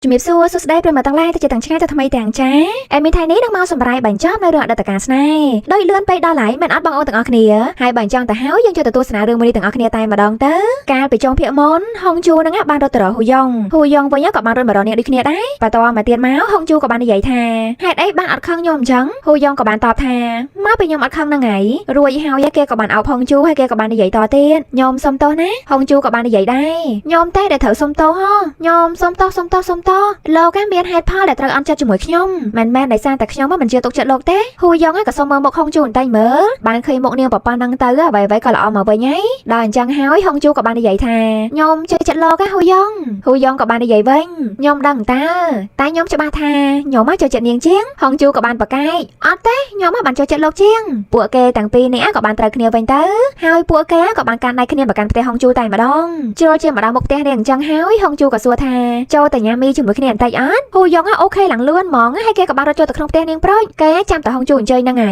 ជំរាបសួរសួស្តីប្រិយមិត្តទាំងឡាយទៅជាទាំងឆ្ងាយទៅថ្មីទាំងចាអេមីថៃនេះនឹងមកសម្រាប់បញ្ចប់នៅរឿងអតីតកាលស្នេហ៍ដោយលឿនពេកដល់ឡៃមិនអត់បងអូនទាំងអស់គ្នាហើយបើអញ្ចឹងទៅហើយយើងចូលទៅទស្សនារឿងមួយនេះទាំងអស់គ្នាតែម្ដងទៅកាលពីចុងភាគមុនហុងជូនឹងបានរត់ទៅរកហ៊ូយ៉ងវិញក៏បានរត់មករកនាងដូចគ្នាដែរបន្ទាប់មកទៀតមកហុងជូក៏បាននិយាយថាហេតុអីបានអត់ខឹងខ្ញុំអញ្ចឹងហ៊ូយ៉ងក៏បានតបថាមកពីខ្ញុំអត់ខឹងហ្នឹងហើយរួចហើយគេក៏បានអោបហុងជូហើយគេក៏បាននិយាយតទៀតខ្ញុំសុំទោសណាហុងជូក៏បាននិយាយដែរខ្ញុំតែដែលត្រូវសុំទោសហ៎ខ្ញុំសុំទោសលោកមានហេតុផលដែលត្រូវអន់ចិត្តជាមួយខ្ញុំមិនមែនដោយសារតែខ្ញុំមិនជឿទុកចិត្តលោកទេហ៊ូយ៉ងក៏សុំមើលមុខហុងជូបន្តិចមើលបានឃើញមុខនាងប៉ប៉ហ្នឹងទៅអ្វីៗក៏ល្អមកវិញហើយដល់អញ្ចឹងហើយហុងជូក៏បាននិយាយថាខ្ញុំជឿចិត្តលោកហ៊ូយ៉ងក៏បាននិយាយវិញខ្ញុំដឹងតែខ្ញុំច្បាស់ថាខ្ញុំមកចូលចិត្តនាងជាងហុងជូក៏បានប្រកែកអត់ទេខ្ញុំមកបានចូលចិត្តលោកជាងពួកគេទាំងពីរនាក់ក៏បានត្រូវគ្នាវិញទៅហើយពួកគេក៏បានកាន់ដៃគ្នាមកកាន់ផ្ទះហុងជូតែម្ដងជ្រុលជាម្ដងមុខផ្ទះនាងអញ្ចឹងហើយហុងជូក៏សួរថាចូលទៅញ៉ាំមីជាមួយគ្នាបន្តិចអត់ហ៊ូយ៉ងអូខេឡើងលឿនហ្មងហើយគេក៏បានរត់ចូលទៅក្នុងផ្ទះនាងប្រូចគេចាំតែហុងជូអញ្ជើញហ្នឹងហើ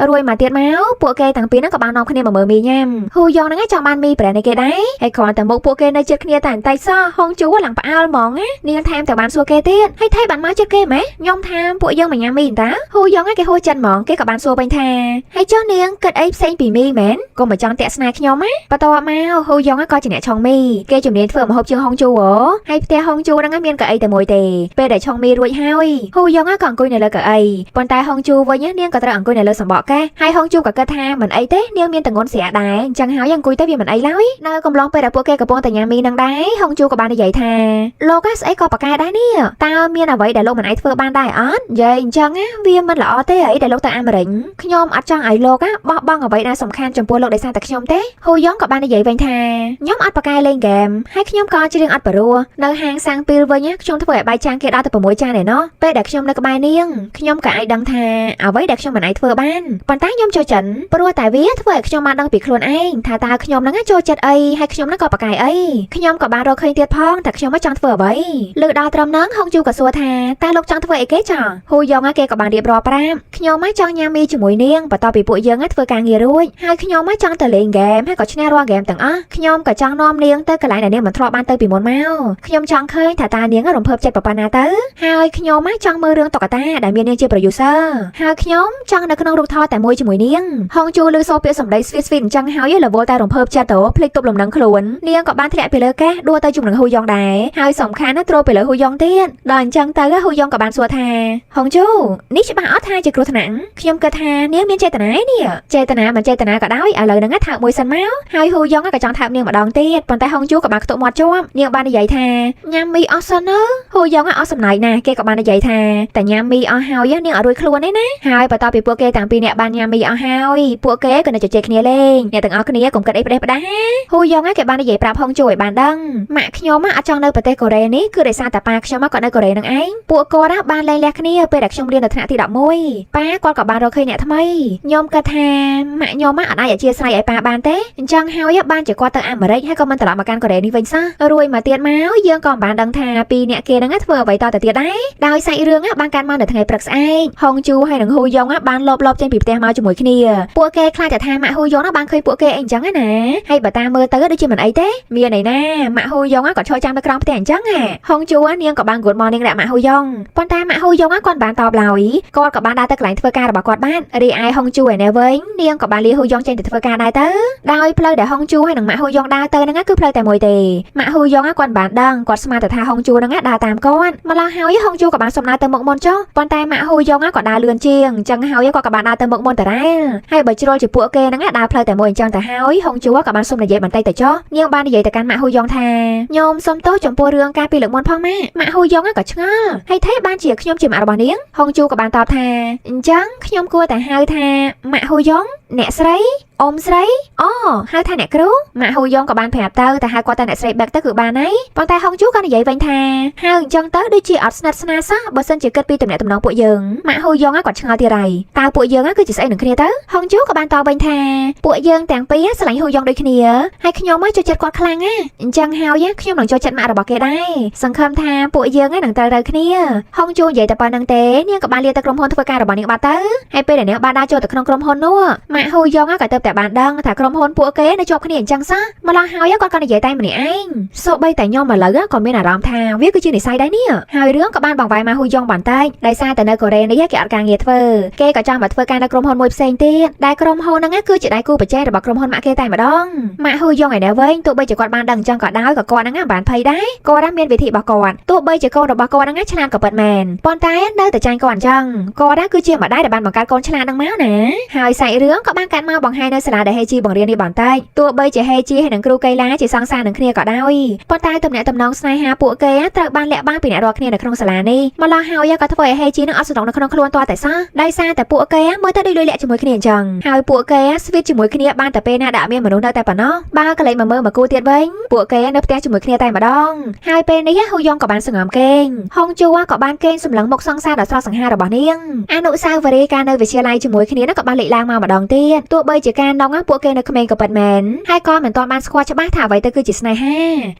យរួចមកទៀតមកពួកគេទាំងពីរហ្នឹងក៏បាននាំគ្នាមកមើលមីញ៉ាំហ៊ូយ៉ងហ្នឹងចង់បានមីប្រែនេះគេដែរហើយគ្រាន់តែមុខពួកគេនៅជិតគ្នាតែបន្តិចសោះហុងជូឡើងផ្អើលហ្មងនាងថែមតែបានសួរគេទៀតហើយថៃបានមកជិតគេម៉េចខ្ញុំថាពួកយើងមកញ៉ាំមីតាហ៊ូយ៉ងគេហួចចិត្តហ្មងគេក៏បានសួរវិញថាហើយចុះនាងគិតអីផ្សេងពីមីមែនកុំមកចង់តាក់ស្នេហ៍ខ្ញុំណាបន្ទាប់មកហ៊ូយ៉ងក៏ជាអ្នកឆុងមីគេជំនាញធ្វើម្ហូបជាងហុងជូហើយផ្ទះហុងជូហ្នឹងមានកៅអីតែមួយទេពេលដែលឆុងមីរួចហើយហ៊ូយ៉ងក៏អង្គុយនៅលើកៅអីប៉ុន្តែហុងជូវិញនាងក៏ត្រូវអង្គុយនៅលើសំបកកេះហើយហុងជូក៏គិតថាមិនអីទេនាងមានតងន់ស្រាដែរអញ្ចឹងហើយអង្គុយទៅវាមិនអីឡើយនៅកំឡុងពេលដែលពួកគេកំពុងតែញ៉ាំមីនឹងដែរហុងជូក៏បាននិយាយថាលោកស្អីក៏ប្រកែដែរនេះតើមានអ្វីដែលលោកមិនអាចធ្វើបានដែរអត់និយាយអញ្ចឹងវាមិនល្អទេអីដែលលោកទៅអាមេរិកខ្ញុំអត់ចង់ឲ្យលោកបោះបង់អ្វីដែលសំខាន់ចំពោះលោកដោយសារតែខ្ញុំទេហ៊ូយ៉ងក៏បាននិយាយវិញថាខ្ញុំអត់ប្រកែលេងហ្គេមហើយខ្ញុំក៏ច្រៀងអត់ព្រោះនៅហាងសាំងពីលវិញខ្ញុំធ្វើឲ្យបាយចានគេដល់ទៅ6ចានឯណោះពេលដែលខ្ញុំនៅក្បែរនាងខ្ញុំក៏អាចដឹងថាអ្វីដែលខ្ញុំមិនអាចធ្វើបានប៉ុន្តែខ្ញុំចូលចិត្តព្រោះតែវាធ្វើឲ្យខ្ញុំបានដឹងពីខ្លួនឯងថាតើខ្ញុំនឹងចូលចិត្តអីហើយខ្ញុំនឹងក៏ប្រកែអីខ្ញុំក៏បានរកឃើញទៀតផងតែខ្ញុំចង់ធ្វើអ្វីលើដល់ត្រឹមហ្នឹងហុងជូក៏សួរថាតើលោកចង់ធ្វើអីគេចាហ៊ូយ៉ងគេក៏បានរៀបរាប់ប្រាប់ខ្ញុំចង់ញ៉ាំមីជាមួយនាងបន្ទាប់ពីពួកយើងធ្វើការងាររួចហើយខ្ញុំចង់ទៅលេងហ្គេមហើយក៏ឈ្នះរាល់ហ្គេមទាំងអស់ខ្ញុំក៏ចង់នាំនាងទៅកន្លែងដែលនាងមិនធ្លាប់បានទៅពីមុនមកខ្ញុំចង់ឃើញថាតើនាងរំភើបចិត្តប៉ុណ្ណាទៅហើយខ្ញុំចង់មើលរឿងតុក្កតាដែលមាននាងជា producer ហើយខ្ញុំចង់នៅក្នុងរូបថតតែមួយជាមួយនាងហុងជូឮសូរពាក្យសម្ដីស្វីតអញ្ចឹងហើយរវល់តែរំភើបចិត្តទៅភ្លេចទប់លំនឹងខ្លួននាងក៏បានធ្លាក់ពីលើកេះដួលទៅជុំនឹងហ៊ូយ៉ងដែរហើយសំខាន់ណាស់ទ្រទៅលើហ៊ូយ៉ងទៀតដល់អញ្ចឹងទៅហ៊ូយ៉ងក៏បានសួរថាហុងជូនេះច្បាស់អត់ថាជាគ្រោះថ្នាក់ខ្ញុំគិតថានាងមានចេតនានេះចេតនាមិនចេតនាក៏ដោយឥឡូវហ្នឹងថើបមួយសិនមកហើយហ៊ូយ៉ងក៏ចង់ថើបនាងម្ដងទៀតប៉ុន្តែហុងជូក៏បានខ្ទក់មាត់ជាប់នាងបាននិយាយថាញ៉ាំមីអស់សិនហ៊ូយ៉ងអស់សំណើចណាស់គេក៏បាននិយាយថាតែញ៉ាំមីអស់ហើយនាងអត់រួចខ្លួនទេណាហើយបន្ទាប់ពីពួកគេតាំងពីអ្នកបានញ៉ាំមីអស់ហើយពួកគេក៏នៅជជែកគ្នាលេងអ្នកទាំងអស់គ្នាកុំគិតអីផ្ដេសផ្ដាសហ៊ូយ៉ងគេបាននិយាយប្រាប់ហុងជូឲ្យបានដឹងម៉ាក់ខ្ញុំអត់ចង់នៅប្រទេសកូរ៉េនេះគឺដោយសារតែប៉ាខ្ញុំក៏នៅកូរ៉េនឹងឯងពួកគាត់បានលែងលះគ្នាពេលដែលខ្ញុំរៀននៅថ្នាក់ទី11ប៉ាគាត់ក៏បានរកឃើញអ្នកថ្មីខ្ញុំគិតថាម៉ាក់ខ្ញុំអត់អាចអធិស្ឋានឲ្យប៉ាបានទេអញ្ចឹងហើយបានជាគាត់ទៅអាមេរិកហើយក៏មិនត្រឡប់មកកាន់កូរ៉េនេះវិញសោះរួចមកទៀតមកយើងក៏បានដឹងថាពីរអ្នកគេនឹងធ្វើអ្វីតទៅទៀតដែរដោយសាច់រឿងបានកើតមកនៅថ្ងៃព្រឹកស្អែកហុងជូហើយនឹងហ៊ូយ៉ងបានលបចេញពីផ្ទះមកជាមួយគ្នាពួកគេខ្លាចតែថាម៉ាក់ហ៊ូយ៉ងបានឃើញពួកគេអីអញ្ចឹងណាហើយបើតាមមើលទៅដូចជាមិនអីទេមានន័យណាម៉ាក់ហ៊ូយ៉ងក៏ឈរចាំនៅក្រោមផ្ទះអញ្ចឹងហុងជូនាងក៏បាន good morning ដាក់ម៉ាក់ហ៊ូយ៉ងប៉ុន្តែម៉ាក់ហ៊ូយ៉ងគាត់បានតបឡើយគាត់ក៏បានដើរទៅកន្លែងធ្វើការរបស់គាត់បានរីឯហុងជូឯនេះវិញនាងក៏បានលាហ៊ូយ៉ងចេញទៅធ្វើការដែរទៅដោយផ្លូវដែលហុងជូហើយនឹងម៉ាក់ហ៊ូយ៉ងដើរទៅហ្នឹងគឺផ្លូវតែមួយទេម៉ាក់ហ៊ូយ៉ងគាត់បានដឹងគាត់ស្មានតែថាហុងជូហ្នឹងដើរតាមគាត់ម្ល៉េះហើយហុងជូក៏បានសំដៅទៅមុខមុនចុះប៉ុន្តែម៉ាក់ហ៊ូយ៉ងក៏ដើរលឿនជាងអញ្ចឹងហើយគាត់ក៏បានដើរទៅមុខមុនតារ៉ាល់ហើយបើជ្រុលជាពួកគេហ្នឹងដើរផ្លូវតែមួយអញ្ចឹងទៅហើយហុងជូក៏បានសុំនិយាយបន្តិចទៅចុះនាងបាននិយាយទៅកាន់ម៉ាក់ហ៊ូយ៉ងថាខ្ញុំសុំទោសចំពោះរឿងការពីលើកមុនផងម៉ាក់ហ៊ូយ៉ងក៏ឆ្ងល់ហើយថេបានជាខ្ញុំជាម៉ាក់របស់នាងហុងជូក៏បានតបថាអញ្ចឹងខ្ញុំគួរតែហៅថាម៉ាក់ហ៊ូយ៉ងអ្នកស្រីអ៊ំស្រីអូហៅថាអ្នកគ្រូម៉ាក់ហ៊ូយ៉ងក៏បានប្រាប់ទៅតែហៅគាត់តែអ្នកស្រីបែកទៅគឺបានហើយប៉ុន្តែហុងជូក៏និយាយវិញថាហៅអញ្ចឹងទៅដូចជាអត់ស្និទ្ធស្នាលសោះបើសិនជាគិតពីទំនាក់ទំនងពួកយើងម៉ាក់ហ៊ូយ៉ងគាត់ឆ្ងល់ទៀតហើយតើពួកយើងគឺជាស្អីនឹងគ្នាទៅហុងជូក៏បានតបវិញថាពួកយើងទាំងពីរស្រឡាញ់ហ៊ូយ៉ងដូចគ្នាហើយខ្ញុំចូលចិត្តគាត់ខ្លាំងណាអញ្ចឹងហើយខ្ញុំនឹងចូលចិត្តម៉ាក់របស់គេដែរសង្ឃឹមថាពួកយើងនឹងត្រូវគ្នាហុងជូនិយាយតែប៉ុណ្្នឹងទេនាងក៏បានលាទៅក្រុមហ៊ុនធ្វើការរបស់នាងបាត់ទៅហើយពេលដែលនាងបានដើរចូលទៅក្នុងក្រុមហ៊ុននោះម៉ាក់ហ៊ូយ៉ងក៏ទៅ តែបានដឹងថាក្រុមហ៊ុនពួកគេនៅជាប់គ្នាអញ្ចឹងសោះម្ល៉េះហើយគាត់ក៏និយាយតែម្នាក់ឯងសូម្បីតែខ្ញុំឥឡូវក៏មានអារម្មណ៍ថាវាគឺជានិស័យដែរនេះហើយរឿងក៏បានបង្វែរមកហ៊ូយ៉ុងបន្តិចដោយសារតែនៅកូរ៉េនេះគេអត់ការងារធ្វើគេក៏ចង់មកធ្វើការនៅក្រុមហ៊ុនមួយផ្សេងទៀតដែលក្រុមហ៊ុនហ្នឹងគឺជាដៃគូប្រជែងរបស់ក្រុមហ៊ុនម៉ាក់គេតែម្ដងម៉ាក់ហ៊ូយ៉ុងឯនេះវិញទោះបីជាគាត់បានដឹងអញ្ចឹងក៏ដោយក៏គាត់ហ្នឹងបានភ័យដែរគាត់មានវិធីរបស់គាត់ទោះបីជាកូនរបស់គាត់ហ្នឹងឆ្លាតក៏ពិតមែនប៉ុន្តែនៅតែចាញ់គាត់អញ្ចឹងគាត់គឺជាម្ដាយដែលបានបង្កើតកូនឆ្លាតហ្នឹងមកណាហើយសាច់រឿងក៏បានកាត់មកបង្ហាញនៅសាលាដែលហេជីបង្រៀននេះបន្តិចទោះបីជាហេជីហើយនឹងគ្រូកៃឡាជាសង្សារនឹងគ្នាក៏ដោយប៉ុន្តែទំនាក់ទំនងស្នេហាពួកគេត្រូវបានលាក់បាំងពីអ្នករាល់គ្នានៅក្នុងសាលានេះម្ល៉េះហើយក៏ធ្វើឲ្យហេជីនឹងអត់សំណងនៅក្នុងខ្លួនទាល់តែសោះដោយសារតែពួកគេមើលទៅដូចលុយលាក់ជាមួយគ្នាអញ្ចឹងហើយពួកគេស្វីតជាមួយគ្នាបានតែពេលណាដែលមានមនុស្សនៅតែប៉ុណ្ណោះបើកលេចមកមើលមកគូទៀតវិញពួកគេនៅផ្ទះជាមួយគ្នាតែម្ដងហើយពេលនេះហ៊ូយ៉ុងក៏បានសង្ងំគេងហុងជួក៏បានកេងសម្លឹងមុខសង្សារដ៏ស្រស់សង្ហារបស់នាងអនុស្សាវរីយ៍ការនៅវិទ្យាល័យជាមួយគ្នាក៏បានលេចឡើងមកម្ដងទៀតទោះបីជាការនងពួកគេនៅក្មេងក៏ពិតមែនហើយក៏មិនទាន់បានស្គាល់ច្បាស់ថាអ្វីទៅគឺជាស្នេហា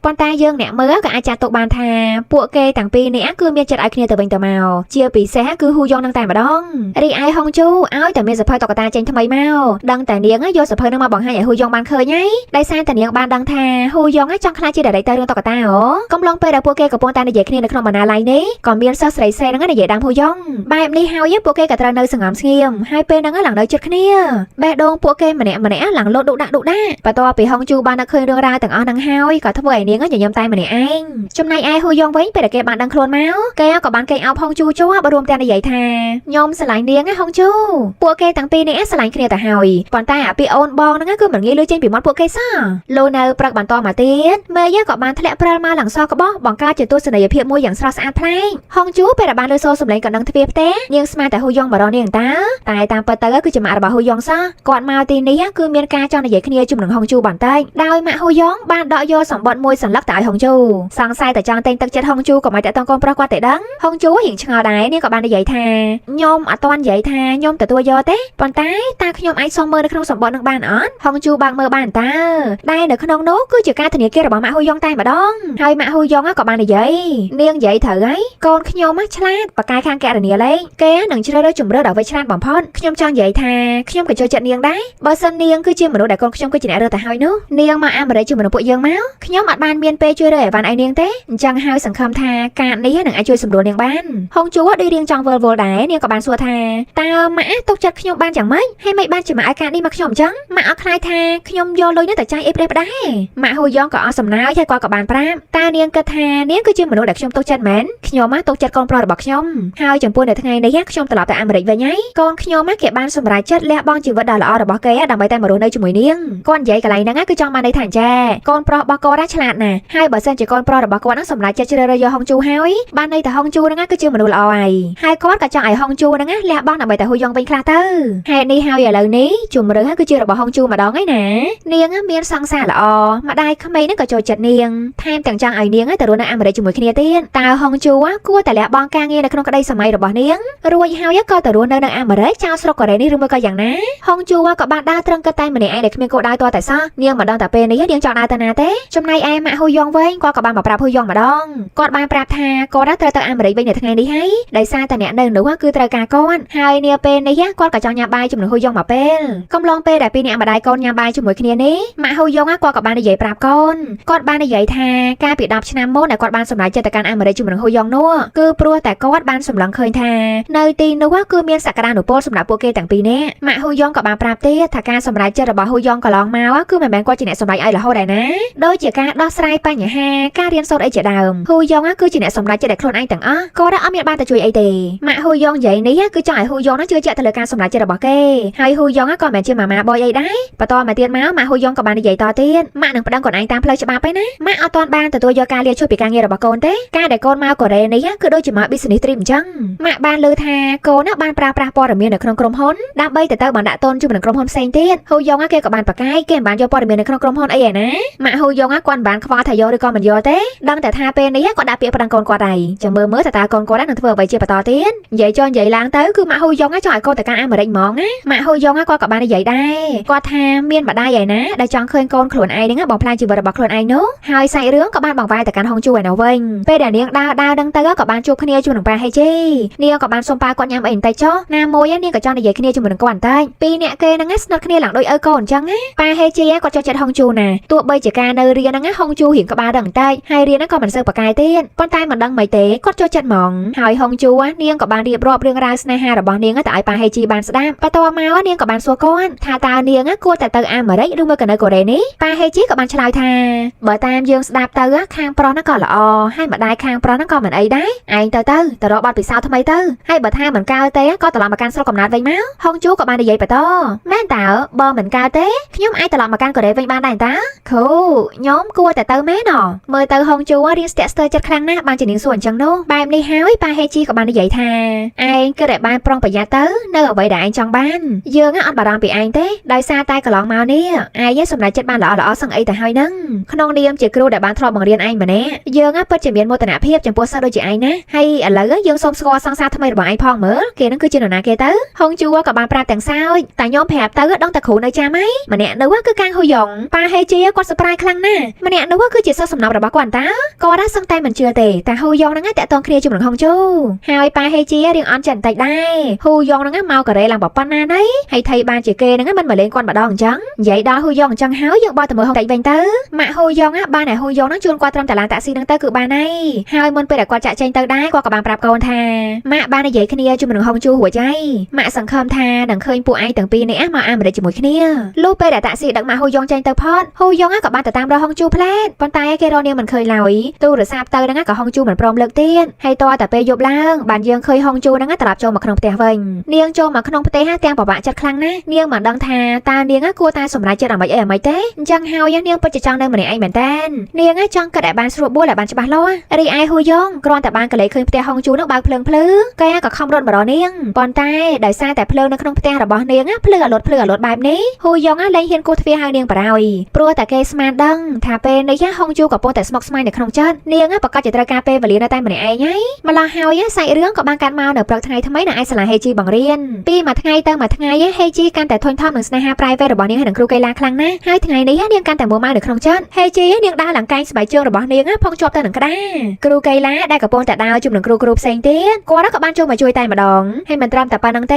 ប៉ុន្តែយើងអ្នកមើលក៏អាចចាត់ទុកបានថាពួកគេទាំងពីរនាក់គឺមានចិត្តឲ្យគ្នាទៅវិញទៅមកជាពិសេសគឺហ៊ូយ៉ុងនឹងតែម្ដងរីឯហុងជូឲ្យតែមានសភៅតុក្កតាចេញថ្មីមកដឹងតែនាងយកសភៅនឹងមកបង្ហាញឲ្យហ៊ូយ៉ុងបានឃើញហើយដោយសារតែនាងបានដឹងថាហ៊ូយ៉ុងចង់ខ្លាចជាដារ៉េកទ័ររឿងតុក្កតាកំឡុងពេលដែលពួកគេកំពុងតែនិយាយគ្នានៅក្នុងបណ្ណាល័យនេះក៏មានសិស្សស្រីៗហ្នឹងនិយាយដើមហ៊ូយ៉ុងបែបនេះហើយពួកគេក៏ត្រូវនៅសង្ងំស្ងៀមហើយពេលហ្នឹងឡើងនៅជិតគ្នាបេះដូងពួកគេម្នាក់ឡើងលោតดุដាក់បន្ទាប់ពីហុងជូបាននឹកឃើញរឿងរ៉ាវទាំងអស់ហ្នឹងហើយក៏ធ្វើឲ្យនាងញញឹមតែម្នាក់ឯងចំណែកឯហ៊ូយ៉ុងវិញពេលដែលគេបានដឹងខ្លួនមកគេក៏បានកេងអោបហុងជូជាប់រួមទាំងនិយាយថាខ្ញុំស្រឡាញ់នាងហុងជូពួកគេទាំងពីរនេះស្រឡាញ់គ្នាទៅហើយប៉ុន្តែអាពីអូនបងហ្នឹងគឺមិនងាយលឺចេញពីមាត់ពួកគេសោះលោកនៅព្រឹកបន្តមកទៀតមេយ៉ាក៏បានធ្លាក់ព្រិលមកឡើងសក្បោះបង្កើតជាទស្សនីយភាពមួយយ៉ាងស្រស់ស្អាតប្លែកហុងជូពេលដែលបានលើសូរសម្លេងក៏ដឹងទ្វារផ្ទះនាងស្មានតែហ៊ូយ៉ុងបរោះនាងតែតាមពិតទៅគឺជាម៉ាក់របស់ហ៊ូយ៉ុងសោះគាត់មកទីនេះគឺមានការចង់និយាយគ្នាជាមួយនឹងហុងជូបន្តិចដោយម៉ាក់ហ៊ូយ៉ុងបានដកយកសម្បត្តិមួយសន្លឹកទៅឲ្យហុងជូសង្ស័យតែចង់តែងទឹកចិត្តហុងជូក៏មិនតែតង់កូនប្រុសគាត់ទេដឹងហុងជូរៀងឆ្ងល់ដែរនាងក៏បាននិយាយថាខ្ញុំអត់ទាន់និយាយថាខ្ញុំទទួលយកទេប៉ុន្តែតើខ្ញុំអាចសុំមើលនៅក្នុងសម្បត្តិនឹងបានអត់ហុងជូបើកមើលបានតើដែលនៅក្នុងនោះគឺជាការធានាគាររបស់ម៉ាក់ហ៊ូយ៉ុងតែម្ដងហើយម៉ាក់ហ៊ូយ៉ុងក៏បាននិយាយនាងនិយាយត្រូវហើយកូនខ្ញុំឆ្លាតបកាយខាងកែរនីលេគេនឹងជ្រើសរើសជំរឿដល់វិឆ្លាតបំផុតខ្ញុំចង់និយាយថាខ្ញុំក៏ចូលចិត្តនាងដែរបើសិននាងគឺជាមនុស្សដែលកូនខ្ញុំគឺជាអ្នករើសទៅហើយនោះនាងមកអាមេរិកជាមួយនឹងពួកយើងមកខ្ញុំអត់បានមានពេលជួយរើអីវ៉ាន់ឲ្យនាងទេអញ្ចឹងហើយសង្ឃឹមថាការនេះនឹងអាចជួយសម្រួលនាងបានហុងជួដូចរៀងចង់វល់ដែរនាងក៏បានសួរថាតើម៉ាក់ទុកចិត្តខ្ញុំបានយ៉ាងម៉េចហើយមិនបានជាម៉ាក់ឲ្យការនេះមកខ្ញុំអញ្ចឹងម៉ាក់អត់ខ្លាចថាខ្ញុំយកលុយនេះទៅចាយអីប្រេះផ្ដាស់ម៉ាក់ហ៊ូយ៉ុងក៏អស់សំណើចហើយគាត់ក៏បានប្រាប់តើនាងគិតថានាងគឺជាមនុស្សដែលខ្ញុំទុកចិត្តមែនខ្ញុំទុកចិត្តកូនប្រុសរបស់ខ្ញុំហើយចំពោះនៅថ្ងៃនេះខ្ញុំត្រឡប់ទៅអាមេរិកវិញហើយកូនខ្ញុំគេបានសម្រេចចិត្តលះបង់ជីវិតដ៏ល្អរបស់គេដើម្បីតែមករស់នៅជាមួយនាងគាត់និយាយកន្លែងហ្នឹងគឺចង់បានន័យថាចាកូនប្រុសរបស់គាត់ឆ្លាតណាស់ហើយបើសិនជាកូនប្រុសរបស់គាត់ហ្នឹងសម្រេចចិត្តជ្រើសរើសយកហុងជូហើយបានន័យថាហុងជូហ្នឹងគឺជាមនុស្សល្អហើយគាត់ក៏ចង់ឲ្យហុងជូហ្នឹងលះបង់ដើម្បីតែហ៊ូយ៉ុងវិញខ្លះទៅហេតុនេះហើយឥឡូវនេះជំរឿគឺជារបស់ហុងជូម្ដងហើយណានាងមានសង្សារល្អម្ដាយក្មេងហ្នឹងក៏ចូលចិត្តនាងថែមទាំងចង់ឲ្យនាងទៅរស់នៅអាមេរិកជាមួយគ្នាទៀតតើហុងជូគួរតែលះបង់ការងារនៅក្នុងក្តីសម័យរបស់នាងរួចហើយក៏ទៅរស់នៅអាមេរិកចោលស្រុកកូរ៉េនេះឬមួយក៏យ៉ាងណាហុងជូក៏បានដើរត្រឹងកតែម្នាក់ឯងដែលគ្មានគោលដៅតតែសោះនាងមិនដឹងតែពេលនេះនាងចង់ដើរទៅណាទេចំណែកឯម៉ាក់ហ៊ូយ៉ុងវិញគាត់ក៏បានមកប្រាប់ហ៊ូយ៉ុងម្ដងគាត់បានប្រាប់ថាគាត់ត្រូវទៅអាមេរិកវិញនៅថ្ងៃនេះហើយដោយសារតែអ្នកនៅនោះគឺត្រូវការគាត់ហើយនាពេលនេះគាត់ក៏ចង់ញ៉ាំបាយជាមួយហ៊ូយ៉ុងមកពេលកំឡុងពេលដែលពីរអ្នកម្ដាយកូនញ៉ាំបាយជាមួយគ្នានេះម៉ាក់ហ៊ូយ៉ុងគាត់ក៏បាននិយាយប្រាប់កូនគាត់បាននិយាយថាកាលពី10ឆ្នាំមុនដែលគាត់បានសម្រេចចិត្តទៅកាន់អាមេរិកជាមួយនឹងហ៊ូយ៉ុងនោះគឺព្រោះតែគាត់បានសម្លឹងឃើញថានៅទីនោះគឺមានសក្តានុពលសម្រាប់ពួកគេទាំងពីរនាក់ម៉ាក់ហ៊ូយ៉ុងក៏បានប្រាប់ទៀតថាការសម្រេចចិត្តរបស់ហ៊ូយ៉ុងកន្លងមកគឺមិនមែនគាត់ជាអ្នកសម្រេចឲ្យរហូតដែរណាដូចជាការដោះស្រាយបញ្ហាការរៀនសូត្រអីជាដើមហ៊ូយ៉ុងគឺជាអ្នកសម្រេចចិត្តដែលខ្លួនឯងទាំងអស់គាត់អត់មានបានទៅជួយអីទេម៉ាក់ហ៊ូយ៉ុងនិយាយនេះគឺចង់ឲ្យហ៊ូយ៉ុងជឿជាក់ទៅលើការសម្រេចចិត្តរបស់គេហើយហ៊ូយ៉ុងក៏មិនមែនជាម៉ាម៉ាបយអីដែរបន្តមកទៀតមកម៉ាក់ហ៊ូយ៉ុងក៏បាននិយាយតទៀតម៉ាក់នឹងប្តឹងខ្លួនឯងតាមផ្លូវច្បាប់ឯណាម៉ាក់អត់ទាន់បានទទួលយកការលាឈប់ពីការងាររបស់កូនទេការដែលកូនមកកូរ៉េនេះគឺដូចជាមក business trip អញ្ចឹងម៉ាក់បានលើថាកូនបានប្រើប្រាស់ព័ត៌មាននៅក្នុងក្រុមហ៊ុនដើម្បីទៅបណ្ដាក់ទុនជាមួយនឹងក្រុមហ៊ុនផ្សេងទៀតហ៊ូយ៉ុងគេក៏បានប្រកាយគេមិនបានយកព័ត៌មាននៅក្នុងក្រុមហ៊ុនអីឯណាម៉ាក់ហ៊ូយ៉ុងគាត់មិនបានខ្វល់ថាយកឬក៏មិនយកទេដឹងតែថាពេលនេះគាត់ដាក់ពាក្យប្តឹងកូនគាត់ហើយចាំមើលតើកូនគាត់នឹងធ្វើអ្វីជាបន្តទៀតនិយាយចុះនិយាយឡើងទៅគឺម៉ាក់ហ៊ូយ៉ុងចង់ឲ្យកូនទៅកាន់អាមេរិកហ្មងណាម៉ាក់ហ៊ូយ៉ុងគាត់ក៏បាននិយាយដែរគាត់ថាមានម្ដាយឯណាដែលចង់ឃើញកូនខ្លួនឯងហ្នឹងបំផ្លាញជីវិតរបស់ខ្លួនឯងនោះហើយសាច់រឿងក៏បានបង្វែរទៅកាន់ហុងជូឯនោះវិញពេលដែលនាងដើរដឹងទៅក៏បានជួបគ្នាជាមួយនឹងប៉ាហេជីនាងក៏បានសុំប៉ាគាត់ញ៉ាំអីបន្តិចចុះណាមួយនាងក៏ចង់និយាយគ្នាជាមួយនឹងគាត់បន្តិចពីរនាក់គេហ្នឹងស្ ស្និទ្ធគ្នាឡើងដូចឪកូនអញ្ចឹងណាប៉ាហេជីគាត់ចូលចិត្តហុងជូណាទោះបីជាការនៅរៀនហ្នឹងហុងជូរៀងក្បាលដឹងតែហើយរៀនហ្នឹងក៏មិនសូវប្រកែកទៀតប៉ុន្តែមិនដឹងមិនទេគាត់ចូលចិត្តហ្មងហើយហុងជូនាងក៏បានរៀបរាប់រឿងរ៉ាវស្នេហារបស់នាងទៅឲ្យប៉ាហេជីបានស្ដាប់បន្ទាប់មកនាងក៏បានសួរគាត់ថាតើនាងគួរតែទៅអាមេរិកឬមកក៏នៅកូរ៉េនេះប៉ាហេជីក៏បានឆ្លើយថាបើតាមយើងស្ដាប់ទៅខាងប្រុសហ្នឹងក៏ល្អហើយម្ដាយខាងប្រុសហ្នឹងក៏មិនអីដែរឯងទៅរកបទពិសោធន៍ថ្មីទៅហើយបើថាមិនកើតទេក៏ត្រឡប់មកកាន់ស្រុកកំណើតវិញមកហុងជូក៏បាននិយាយបន្តមែនតើបើមិនកើតទេខ្ញុំអាចត្រឡប់មកកាន់កូរ៉េវិញបានដែរតើខូខ្ញុំគួរតែទៅមែនមើលទៅហុងជូរៀងស្ទាក់ស្ទើរចិត្តខ្លាំងណាស់បានជានាងសួរអញ្ចឹងនោះបែបនេះហើយប៉ាហេជីក៏បាននិយាយថាឯងគិតតែបានប្រុងប្រយ័ត្នទៅនៅអ្វីដែលឯងចង់បានយើងអត់បារម្ភពីឯងទេដោយសារតែកន្លងមកនេះឯងសម្រេចចិត្តបានល្អសឹងអីទៅហើយហ្នឹងក្នុងនាមជាគ្រូដែលបានធ្លាប់បង្រៀនឯងម្នាក់យើងពិតជាមានមោទនភាពចំពោះសិស្សដូចជាឯងណាហើយឥឡូវយើងសូមស្គាល់សង្សារថ្មីរបស់ឯងផងមើលគេនឹងគឺជានរណាគេទៅហុងជូក៏បានប្រាប់ទាំងសោយតែខ្ញុំប្រាប់ទៅដងតែគ្រូនៅចាំហីម្នាក់នោះគឺកាំងហ៊ូយ៉ុងប៉ាហេជីគាត់សប្បាយខ្លាំងណាស់ម្នាក់នោះគឺជាសិស្សសំណប់របស់គាត់តើគាត់សឹងតែមិនជឿទេតែហ៊ូយ៉ុងហ្នឹងតាក់ទងគ្នាជាមួយនឹងហុងជូហើយប៉ាហេជីរៀងអន់ចិត្តបន្តិចដែរហ៊ូយ៉ុងហ្នឹងមកកូរ៉េឡើងប៉ុណ្ណាណីហើយថៃបានជាគេហ្នឹងមិនមកលេងគាត់ម្ដងអញ្ចឹងនិយាយដល់ហ៊ូយ៉ុងអញ្ចឹងហើយយើងបោះទៅមើលហុងតិចវិញទៅម៉ាក់ហ៊ូយ៉ុងបានតែហ៊ូយ៉ុងហ្នឹងជូនគាត់ត្រឹមតាឡានតាក់ស៊ីហ្នឹងទៅគឺបានហើយមុនពេលដែលគាត់ចាក់ចែងទៅដែរគាត់ក៏បានប្រាប់កូនថាម៉ាក់បាននិយាយគ្នាជាមួយនឹងហុងជូរួចហើយម៉ាក់សង្ឃឹមថានឹងឃើញពួកឯងទាំងពីរនាក់មកអាមេរិកជាមួយគ្នាលុះពេលដែលតាក់ស៊ីដឹកម៉ាក់ហ៊ូយ៉ុងចេញទៅផតហ៊ូយ៉ុងក៏បានទៅតាមរកហុងជូផ្លែតប៉ុន្តែគេរកនាងមិនឃើញឡើយទូរស័ព្ទទៅហ្នឹងក៏ហុងជូមិនព្រមលើកទៀតហើយតតែពេលយប់ឡើងបានយើងឃើញហុងជូហ្នឹងត្រឡប់ចូលមកក្នុងផ្ទះវិញនាងចូលមកក្នុងផ្ទះទាំងពិបាកចិត្តខ្លាំងណាស់នាងមិនដឹងថាតើនាងគួរតែសម្រេចចិត្តអ្វីទេអញ្ចឹងហើយនាងពិតជាចង់នៅម្នាក់ឯងមែនតើនាងចង់គិតឲ្យបានស្រួលបួលឲ្យបានច្បាស់លាស់រីឯហ៊ូយ៉ុងគ្រាន់តែបានកលេចឃើញផ្ទះហុងជូនឹងបើកភ្លើងភ្លឺគេក៏ខំរត់មករកនាងប៉ុន្តែដោយសារតែភ្លើងនៅក្នុងផ្ទះរបស់នាងភ្លឺអលត់បែបនេះហ៊ូយ៉ុងលែងហ៊ានគោះទ្វារហៅនាងបរោយព្រោះតែគេស្មានដឹងថាពេលនេះហុងជូកំពុងតែស្មុគស្មាញនៅក្នុងចិត្តនាងប្រកាសជាត្រូវការពេលវេលានៅតែម្នាក់ឯងហើយម្ល៉េះហើយសាច់រឿងក៏បានកាត់មកនៅព្រឹកថ្ងៃថ្មីនៅឯសាលាហេជីបង្រៀនពីមួយថ្ងៃទៅមួយថ្ងៃហេជីកាន់តែធុញថប់នឹងស្នេហា private របស់នាងហើយនឹងគ្រូកីឡាខ្លាំងណាស់ហើយថ្ងៃនេះនាងកាន់តែមួម៉ៅនៅក្នុងចិត្តហេជីនាងដើរឡើងកែងស្បែកជើងរបស់នាងផុងជាប់ទៅនឹងក្តារគ្រូកីឡាដែលកំពុងតែដើរជុំនឹងគ្រូផ្សេងទៀតគាត់ក៏បានចូលមកជួយតែម្ដងហើយមិនត្រឹមតែប៉ុណ្្នឹងទ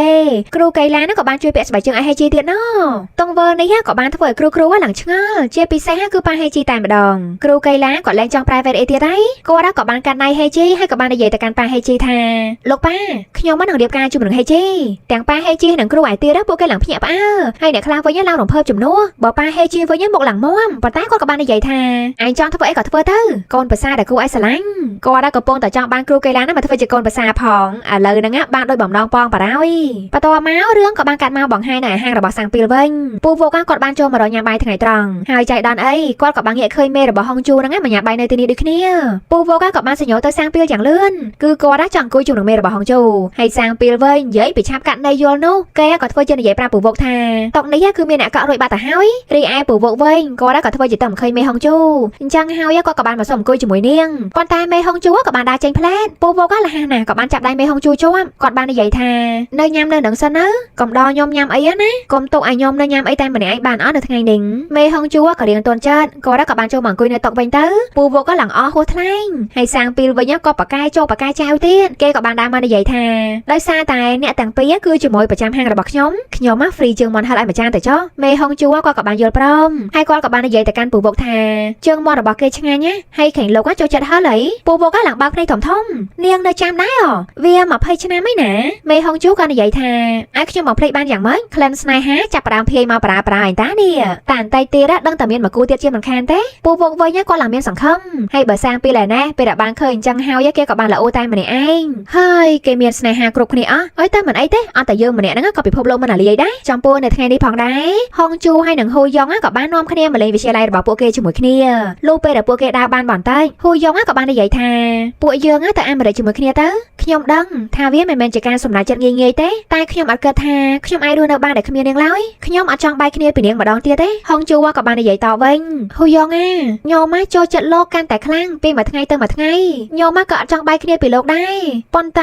េគ្រូកីឡាក៏បានជួយពាក់ស្បែកជើងឲ្យហេជីទៀតណោះតង្វើនេះក៏បានធ្វើឲ្យគ្រូឡើងឆ្ងល់ជាពិសេសគឺប៉ាហេជីតែម្ដងគ្រូកីឡាក៏លែងចង់ private អីទៀតហើយគាត់ក៏បានកាត់ដៃហេជីហើយក៏បាននិយាយទៅកាន់ប៉ាហេជីថាលោកប៉ាខ្ញុំមិននឹងរៀបការជុំនឹងហេជីទាំងប៉ាហេជីនិងគ្រូឯទៀតពួកគេឡើងភ្ញាក់ផ្អើលហើយអ្នកខ្លះវិញឡើងរំភើបជំនួសបើប៉ាហេជីវិញមកឡើងមុំប៉ុន្តែគាត់ក៏បាននិយាយថាឯងចង់ធ្វើអីក៏ធ្វើទៅកូនប្រសាដែលគ្រូឯងស្រឡាញ់គាត់កំពុងតែចង់បានគ្រូកីឡាមកធ្វើជាកូនប្រសាផងឥឡូវហ្នឹងបានដោយបំណងប៉ងបារោយបន្ទាប់មករឿងក៏បានកាត់មកបង្ហាញនៅអាហាររបស់សាំងពីលវិញពូវកគាត់បានចូលមករកញ៉ាំបាយថ្ងៃត្រង់ហើយចៃដន្យអីគាត់ក៏បានងាកឃើញមេរបស់ហុងជូហ្នឹងមកញ៉ាំបាយនៅទីនេះដូចគ្នាពូវកក៏បានសញ្ញោទៅសាំងពីលយ៉ាងលឿនគឺគាត់ចង់អង្គុយជុំនឹងមេរបស់ហុងជូហើយសាំងពីលវិញនិយាយពីឆាប់កាត់នៃយល់នោះគេក៏ធ្វើជានិយាយប្រាប់ពូវកថាតុកនេះគឺមានអ្នកកក់រួចបាត់ទៅហើយរីឯពូវកវិញគាត់ក៏ធ្វើជាទៅមិនឃើញមេហុងជូអញ្ចឹងហើយគាត់ក៏បានមកសុំអង្គុយជាមួយនាងប៉ុន្តែមេហុងជូក៏បានដើរចេញផ្លែតពូវកលះណាក៏បានចាប់ដៃមេហុងជូជាប់គាត់បាននិយាយថានៅញ៉ាំនៅនឹងសិនណាកុំដល់ខ្ញុំញ៉ាំអីណាកុំទុកឲ្យខ្ញុំនៅញ៉ាំអីតែម្នាក់ឯងបានអត់នៅថ្ងៃនេះមេហុងជូក៏រៀងទន់ចិត្តគាត់ក៏បានចូលមកអង្គុយនៅតុវិញទៅពូវកក៏ឡើងអស់ហួសថ្លែងហើយសាំងពីលវិញក៏ប៉ាកែចូលប៉ាកែចៅទៀតគេក៏បានដើរមកនិយាយថាដោយសារតែអ្នកទាំងពីរគឺជាមួយប្រចាំហាងរបស់ខ្ញុំហ្វ្រីជើងមាន់ហិលឲ្យម្ចាស់ទៅចុះមេហុងជូក៏បានយល់ព្រមហើយគាត់ក៏បាននិយាយទៅកាន់ពូវកថាជើងមាន់របស់គេឆ្ងាញ់ណាហើយខេងលោកចូលចិត្តហិលអីពូវកក៏ឡើងបើកភ្នែកធំនាងនៅចាំដែរវា20ឆ្នាំឯណាមេហុងជូក៏និយាយថាឲ្យខ្ញុំមកភ្លេចបានយ៉ាងម៉េចក្លិនស្នេហាចាប់ផ្ដើមភាយមកប្រាឯតានេះតែអន្តិចទៀតដឹងតែមានមកគូទៀតជាមិនខានទេពូវកវិញគាត់ឡើងមានសង្ឃឹមហើយបើសាំងពីលណាពេលដែលបានឃើញអញ្ចឹងហើយគេក៏បានល្អតែម្នាក់ឯងហើយគេមានស្នេហាគ្រប់គ្នាអស់ហើយតែមិនអីទេអត់តែយើងម្នាក់ហ្នឹងក៏ពិភពលោកមិនអាលីដែរចំពោះនៅថ្ងៃនេះផងដែរហុងជូហើយនឹងហ៊ូយ៉ុងក៏បាននាំគ្នាមកលេងវិទ្យាល័យរបស់ពួកគេជាមួយគ្នាលុះពេលដែលពួកគេដើរបានបន្តិចហ៊ូយ៉ុងក៏បាននិយាយថាពួកយើងទៅអាមេរិកជាមួយគ្នាទៅខ្ញុំដឹងថាវាមិនមែនជាការសម្រេចចិត្តងាយៗទេតែខ្ញុំអត់គិតថាខ្ញុំអាចរស់នៅបានតែគ្មាននាងឡើយខ្ញុំអត់ចង់បែកគ្នាពីនាងម្ដងទៀតទេហុងជូក៏បាននិយាយតវិញហ៊ូយ៉ុងខ្ញុំចូលចិត្តលោកកាន់តែខ្លាំងពីមួយថ្ងៃទៅមួយថ្ងៃខ្ញុំក៏អត់ចង់បែកគ្នាពីលោកដែរប៉ុន្តែ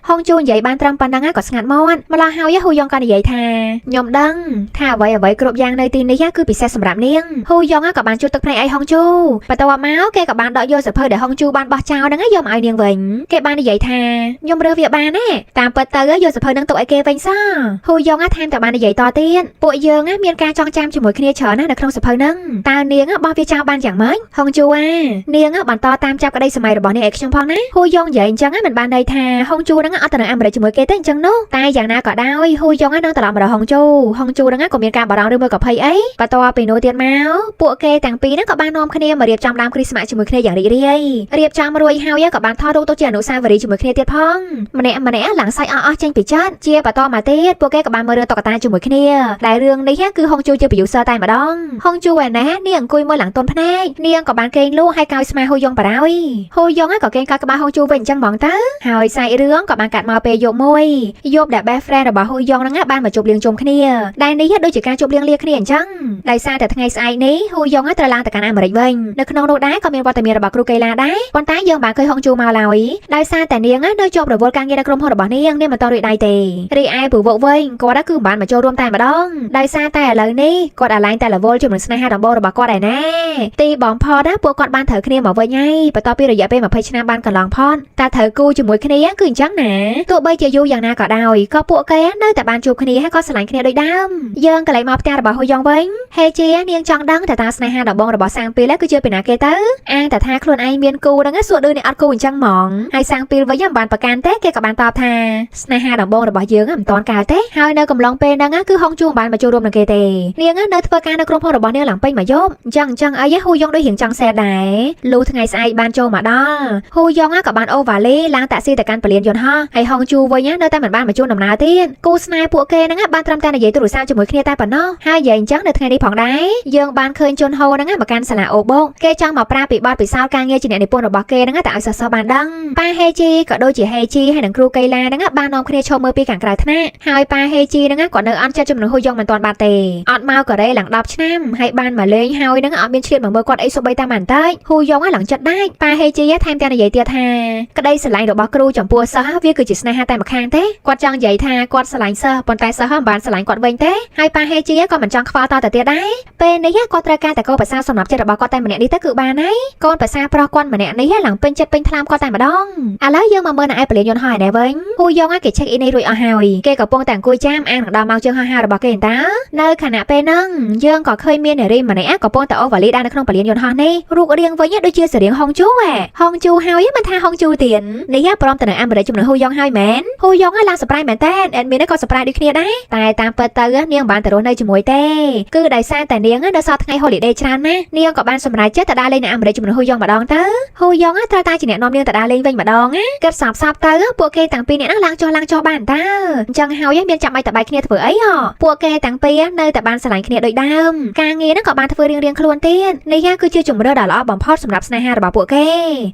ហុងជូនិយាយបានត្រឹមប៉ុណ្ណឹងក៏ស្ងាត់មាត់ម្ល៉េះហើយហ៊ូយ៉ុងក៏និយាយថាខ្ញុំដឹងថាអ្វីគ្រប់យ៉ាងនៅទីនេះគឺពិសេសសម្រាប់នាងហ៊ូយ៉ុងក៏បានជូតទឹកភ្នែកឲ្យហុងជូបន្ទាប់មកគេក៏បានដកយកសៀវភៅដែលហុងជូបានបោះចោលហ្នឹងយកមកឲ្យនាងវិញគេបាននិយាយថា ខ្ញុំរើសវាបានណាតាមពិតទៅយកសភៅនឹងទុកឲ្យគេវិញសោះហ៊ូយ៉ងថែមតែបាននិយាយតទៀតពួកយើងមានការចងចាំជាមួយគ្នាច្រើនណាស់នៅក្នុងសភៅហ្នឹងតើនាងបោះវាចោលបានយ៉ាងម៉េចហុងជូនាងបន្តតាមចាប់ក្តីសម័យរបស់នាងឲ្យខ្ញុំផងណាហ៊ូយ៉ងនិយាយអញ្ចឹងមិនបានន័យថាហុងជូហ្នឹងអត់ទៅនៅអាមេរិកជាមួយគេទេអញ្ចឹងនោះតែយ៉ាងណាក៏ដោយហ៊ូយ៉ងនឹងត្រឡប់មកដល់ហុងជូហ្នឹងក៏មានការបារម្ភឬមួយក៏ភ័យអីបន្ទាប់ពីនោះទៀតមកពួកគេទាំងពីរហ្នឹងក៏បាននាំគ្នាមករៀបចំដើមគ្រីស្មាស់ជាមួយគ្នាយ៉ាងរីករាយរៀបចំរួចហើយក៏បានថតរូបទុកជាអនុស្សាវរីយ៍ជាមួយគ្នាទៀតផងម្នាក់ឡើងសាច់អស់ចេញពីចិត្តជាបន្តមកទៀតពួកគេក៏បានមើលរឿងតុក្កតាជាមួយគ្នាដែលរឿងនេះគឺហុងជូជា producer តែម្ដងហុងជូឯណានាងអង្គុយមើលឡើងទន់ភ្នែកនាងក៏បានគេងលក់ហើយកោយស្មាហ៊ូយ៉ងបារោយហ៊ូយ៉ងក៏គេងកាត់ក្បាលហុងជូវិញអញ្ចឹងហ្មងទៅហើយសាច់រឿងក៏បានកាត់មកពេលយប់មួយយប់ដែល best friend របស់ហ៊ូយ៉ងហ្នឹងបានមកជួបលៀងជុំគ្នាដែលនេះដូចជាការជួបលៀងលាគ្នាអញ្ចឹងដោយសារតែថ្ងៃស្អែកនេះហ៊ូយ៉ងត្រូវឡើងទៅកាន់អាមេរិកវិញនៅក្នុងនោះដែរក៏មានវត្តមានរបស់គ្រូកេឡាដែរប៉ុន្តែយើងបានឃើញហុងជូមកឡើយដោយសារតែនាងនៅជាប់រវល់ការងារនៅក្រុមហ៊ុនរបស់នាងមិនតរួចដៃទេរីឯពូវកវិញគាត់គឺមិនបានមកចូលរួមតែម្ដងដោយសារតែឥឡូវនេះគាត់អាឡែងតែរវល់ជាមួយស្នេហាដំបូងរបស់គាត់ឯណាទីបំផុតពួកគាត់បានត្រូវគ្នាមកវិញហើយបន្ទាប់ពីរយៈពេល20ឆ្នាំបានកន្លងផុតតែត្រូវគូជាមួយគ្នាគឺអញ្ចឹងណាទោះបីជាយូរយ៉ាងណាក៏ដោយក៏ពួកគេនៅតែបានជួបគ្នាហើយក៏ស្រឡាញ់គ្នាដូចដើមយើងកន្លែងមកផ្ទះរបស់ហ៊ូយ៉ងវិញហេជានាងចង់ដឹងថាតើស្នេហាដំបូងរបស់សាំងពីលគឺជាពីណាគេទៅអាងតែថាខ្លួនឯងមានគូហ្នឹងសួរដូចនេះអត់គូអញ្ចឹងហ្មងហើយសាំងពីលវិញមិនបានប្រកាន់ទេគេក៏បានតបថាស្នេហាដំបូងរបស់យើងមិនតាន់កើតទេហើយនៅកំឡុងពេលហ្នឹងគឺហុងជូមិនបានមកចូលរួមនឹងគេទេនាងនៅធ្វើការនៅក្រុមហ៊ុនរបស់នាងឡើងពេញមកយប់អញ្ចឹងអីហ៊ូយ៉ងដូចរៀងចង់សែដែរលុះថ្ងៃស្អែកបានចូលមកដល់ហ៊ូយ៉ងក៏បានអូវ៉ាឡេឡើងតាក់ស៊ីទៅកាន់ពលានយន្តហោះហើយហុងជូវិញនៅតែមិនបានមកជួលដំណើរទៀតគូស្នេហ៍ពួកគេហ្នឹងបានត្រឹមតែនិយាយទូរស័ព្ទជាមួយគ្នាតែប៉ុណ្ណោះហើយនិយាយអញ្ចឹងនៅថ្ងៃនេះផងដែរយើងបានឃើញជនហូហ្នឹងមកកាន់សាលាអូបូកគេចង់មកប្រាពីបទពិសោធន៍ការងារជាអ្នកនិពន្ធរបស់គេហ្នឹងតែឲ្យសិស្សបានដឹងប៉ាហេជីក៏ដូចជាហេជីហើយនឹងគ្រូកេឡាហ្នឹងបាននាំគ្នាឈប់មើលពីខាងក្រៅថ្នាក់ហើយប៉ាហេជីហ្នឹងក៏នៅអត់ចិត្តជំនួសហ៊ូយ៉ងមិនទាន់បាត់ទេអត់មកកូរ៉េឡើង10ឆ្នាំហើយបានមកលេងហើយហ្នឹងអត់មានឆ្លៀតមកមើលគាត់អីសូម្បីតែមិនតែហ៊ូយ៉ងឡើងចិត្តដែរប៉ាហេជីថែមទាំងនិយាយទៀតថាក្តីស្រឡាញ់របស់គ្រូចំពោះសិស្សវាគឺជាស្នេហាតែម្ខាងទេគាត់ចង់និយាយថាគាត់ស្រឡាញ់សិស្សប៉ុន្តែសិស្សមិនបានស្រឡាញ់គាត់វិញទេហើយប៉ាហេជីក៏មិនចង់ខ្វល់តទៅទៀតដែរពេលនេះគាត់ត្រូវការតែកូនប្រសាសម្រាប់ចិត្តរបស់គាត់តែម្នាក់នេះទៅគឺបានហើយកូនប្រសាប្រុសគាត់ម្នាក់នេះឡើងពេញចិត្តពេញថ្លើមគាត់តែម្ដងឥឡូវយើងមកមើលនៅឯពលានយន្តហោះឯនេះវិញហ៊ូយ៉ងគេ check in នេះរួចអស់ហើយគេកំពុងតែអង្គុយចាមអានដល់ម៉ោងជើងហោះហើររបស់គេតើនៅខណៈពេលហ្នឹងយើងក៏ឃើញមាននារីម្នាក់កំពុងតែអូវ៉ាលីដែរនៅក្នុងពលានយន្តហោះនេះរូបរាងវិញដូចជាសរៀងហុងជូហុងជូហើយមិនថាហុងជូទៀតនេះព្រមទៅនៅអាមេរិកជាមួយហ៊ូយ៉ងហើយមែនហ៊ូយ៉ងឡើងសប្រៃមែនតើអេដមីនក៏សប្រៃដូចគ្នាដែរតែតាមពិតទៅនាងបានទៅរស់នៅជាមួយទេគឺដោយសារតែនាងនៅសល់ថ្ងៃ holiday ច្រើនណាស់នាងក៏បានសម្រេចចិត្តទៅដើរលេងនៅអាមេរិកជាមួយហ៊ូយ៉ងម្ដងទៅហ៊ូយ៉ងត្រូវតែជាអ្នកនាំនាងទៅដើរលេងវិញម្ដងគិតសបទៅពួកគេទាំងពីរនាក់ឡើងចុះបានតើអញ្ចឹងហើយមានចាំបាច់តបាយគ្នាធ្វើអីពួកគេទាំងពីរនៅតែបានស្រឡាញ់គ្នាដូចដើមការងារហ្នឹងក៏បានធ្វើរៀងៗខ្លួនទៀតនេះគឺជាជំរឿនដ៏ល្អបំផុតសម្រាប់ស្នេហារបស់ពួកគេ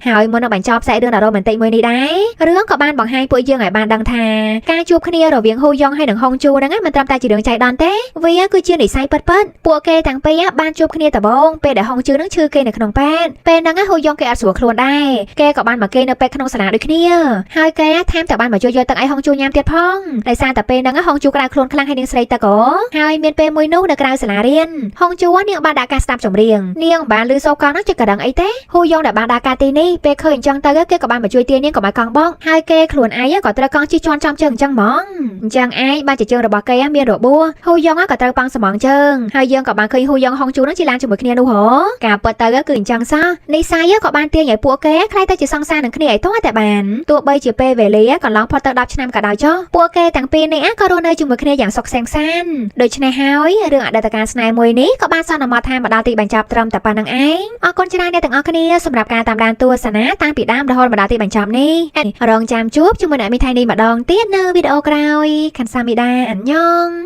ហើយមុននឹងបញ្ចប់ផ្សាយរឿងដ៏រ៉ូមែនទិកមួយនេះដែររឿងក៏បានបង្ហាញពួកយើងឲ្យបានដឹងថាការជួបគ្នារវាងហ៊ូយ៉ងហើយនិងហុងជូហ្នឹងមិនត្រឹមតែជារឿងចៃដន្យទេវាគឺជានិស្ស័យពិតពួកគេទាំងពីរបានជួបគ្នាដំបូងពេលដែលហុងជូនឹងឈឺគេនៅក្នុងពេទ្យពេលហ្នឹងហ៊ូយ៉ងគេអត់ស្រួលខ្លួនដែរគេក៏បានមកគេនៅពេទ្យក្នុងសាលាដូចគ្នាហើយគេថែមតែបានមកជួយយកទឹកឲ្យហុងជូញ៉ាំទៀតផងដោយសារតែពេលហ្នឹងហុងជូក្តៅខ្លួនខ្លាំងហើយនាងស្រីទឹកហើយមានពេលមួយនោះនៅក្រៅសាលារៀនហុងជូនាងបានដាក់ការស្ដាប់ចម្រៀងនាងបានឮសូរកង់ហ្នឹងចិត្តកដឹងអីទេហ៊ូយ៉ងដែលបានដាក់ការទីនេះពេលឃើញអញ្ចឹងទៅគេក៏បានមកជួយទាញនាងកុំឲ្យកង់បោកហើយគេខ្លួនឯងក៏ត្រូវកង់ជិះជន់ចំជើងអញ្ចឹងហ្មងអញ្ចឹងឯងបានជាជើងរបស់គេមានរបួសហ៊ូយ៉ងក៏ត្រូវប៉ង់ស្មងជើងហើយយើងក៏បានឃើញហ៊ូយ៉ងហុងជូនឹងជិះឡានជាមួយគ្នានោះហ៎ការពិតទៅគឺអញ្ចឹងសោះនិស្ស័យក៏បានទាញឲ្យពួកគេខ្លាយទៅជាសង្សារនឹងគ្នាឲ្យទាល់តែបានទោះបីជាពេលវេលាកន្លងផុតទៅ10ឆ្នាំក៏ដោយចុះពួកគេទាំងពីរនេះក៏រស់នៅជាមួយគ្នាយ៉ាងសុខសាន្តដូច្នេះហើយរឿងអតីតកាលស្នេហ៍មួយនេះក៏បានសន្មតថាមកដល់ទីបញ្ចប់ត្រឹមតែប៉ុណ្្នឹងឯងអរគុណច្រើនអ្នកទាំងអស់គ្នាសម្រាប់ការតាមដានទស្សនាតាំងពីដើមរហូតមកដល់ទីបញ្ចប់នេះរងចាំជួបជាមួយអ្នកមីថៃនេះម្ដងទៀតនៅវីដេអូក្រោយខាន់សាមីដាអានយ៉ង